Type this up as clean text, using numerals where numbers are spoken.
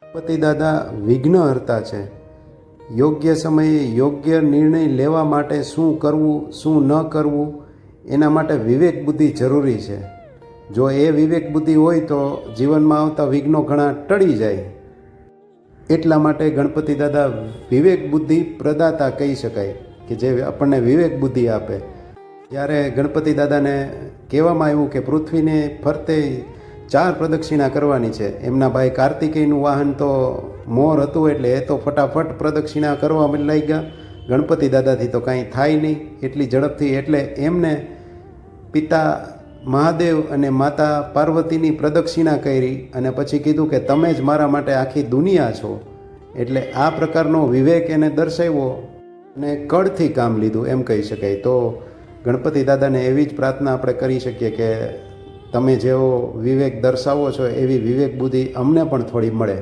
ગણપતિ દાદા વિઘ્નહર્તા છે. યોગ્ય સમયે યોગ્ય નિર્ણય લેવા માટે શું કરવું શું ન કરવું એના માટે વિવેક બુદ્ધિ જરૂરી છે. જો એ વિવેક બુદ્ધિ હોય તો જીવનમાં આવતા વિઘ્નો ઘણા ટળી જાય. એટલા માટે ગણપતિ દાદા વિવેક બુદ્ધિ પ્રદાતા કહી શકાય, કે જે આપણને વિવેક બુદ્ધિ આપે. જ્યારે ગણપતિ દાદાને કહેવામાં આવ્યું કે પૃથ્વીને ફરતે 4 પ્રદક્ષિણા કરવાની છે, એમના ભાઈ કાર્તિકેયનું વાહન તો મોર હતું, એટલે એ તો ફટાફટ પ્રદક્ષિણા કરવા લાગ્યા. ગણપતિ દાદાથી તો કાંઈ થાય નહીં એટલી ઝડપથી. એટલે એમને પિતા મહાદેવ અને માતા પાર્વતીની પ્રદક્ષિણા કરી અને પછી કીધું કે તમે જ મારા માટે આખી દુનિયા છો. એટલે આ પ્રકારનો વિવેક એને દર્શાવ્યો અને કળથી કામ લીધું એમ કહી શકાય. તો ગણપતિ દાદાને એવી જ પ્રાર્થના આપણે કરી શકીએ કે તમે જેવો વિવેક દર્શાવો છો એવી વિવેક બુદ્ધિ અમને પણ થોડી મળે.